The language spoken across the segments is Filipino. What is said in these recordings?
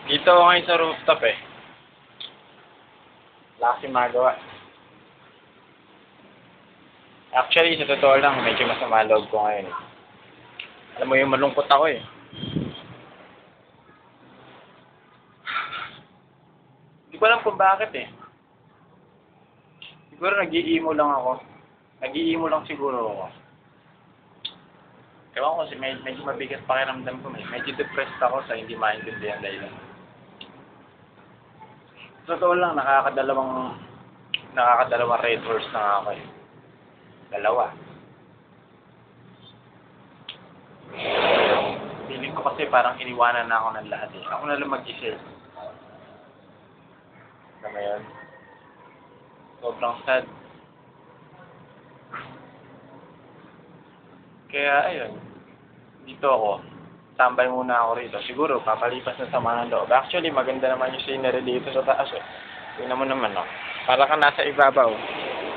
Dito ako ngayon sa rooftop eh. Wala kasi magawa. Actually, sa totoo lang, medyo masama loob ko ngayon eh. Alam mo yung malungkot ako eh. Hindi ko alam kung bakit eh. Siguro nag-i-emo lang ako. Nag-i-emo lang siguro ako. Ewan ko kasi medyo mabigat pakiramdam ko. Medyo depressed ako sa hindi maintindihan dahilan. Totoo lang, nakakadalawang red horse na ako eh. Dalawa. Feeling ko kasi parang iniwanan na ako ng lahat eh. Ako na lang mag-isa. Alam mo yun? Sobrang sad. Kaya ayun, dito ako. Tambay muna ako rito. Siguro, papalipas na sama ng loob. Actually, maganda naman yung scenery dito sa taas eh. Tingnan mo naman, no? Para ka nasa ibabaw.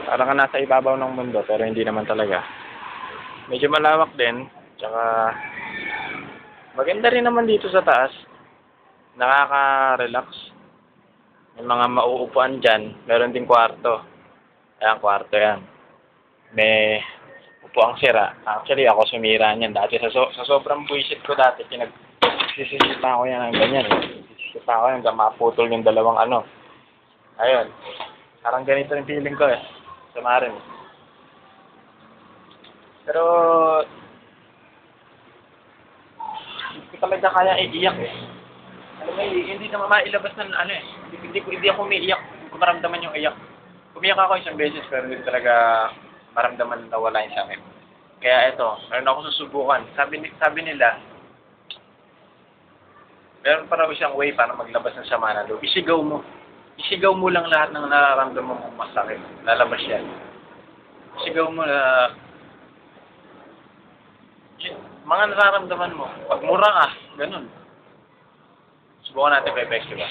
Para ka nasa ibabaw ng mundo, pero hindi naman talaga. Medyo malawak din. Tsaka, maganda rin naman dito sa taas. Nakaka-relax. May mga mauupuan dyan. Meron din kwarto. Ayan, kwarto yan. May upuang sira. Actually, ako sumira niyan. Dati sa sobrang buwisit ko dati, sisisipa ko yan ng ganyan. Sisisipa ko yan hanggang maputol yung dalawang ano. Ayun. Parang ganito yung feeling ko eh. Sama rin. Pero, hindi ko talaga kaya iiyak eh. Alam mo, hindi naman mailabas ng ano eh. Hindi ako umiiyak. Hindi ko maramdaman yung iyak. Umiyak ako isang beses pero hindi talaga maramdaman na wala yung sakit. Kaya ito, meron ako susubukan. Sabi nila, meron pa raw isang way para maglabas ng sama ng loob. Isigaw mo. Isigaw mo lang lahat ng nararamdaman mong masakit. Lalabas yan. Isigaw mo na mga nararamdaman mo. Pagmura ka, ganun. Subukan natin Pepex, diba?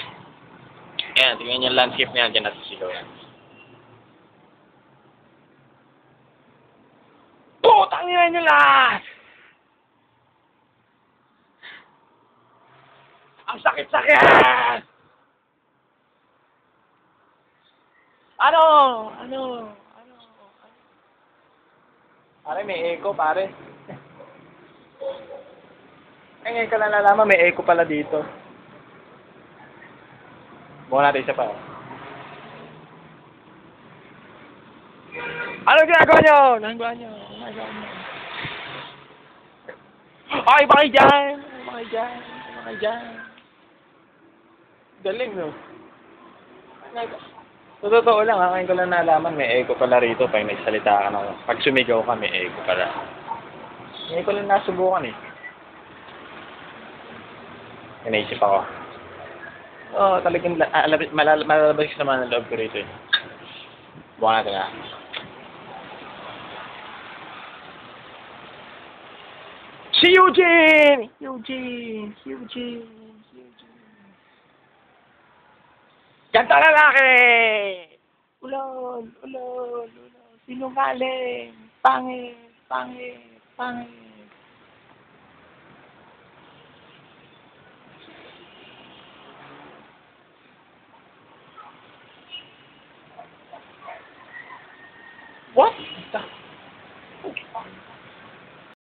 Ayan, tingnan yung landscape niya. Diyan natin sigaw yan. Putang ina niyo lahat! Ang sakit-sakit! Ano? Pare, may echo, pare. Ngayon ka lang nalaman, may echo pala dito. Bukan natin isa pa. Ano ginagawa nyo? Ay, bakit dyan? Galing, no? So, totoo lang, ngayon ko lang nalaman, may echo pala rito pag nagsalita ka na. Pag sumigaw ka, may echo pala. Ngayon ko lang nasubukan eh. Naisip ako. Oo, talagang malalabas ka naman ang loob ko rito eh. Buwan natin ah. Si Eugene! Ganda lalaki! Ulol. Sinungaling. Pangit.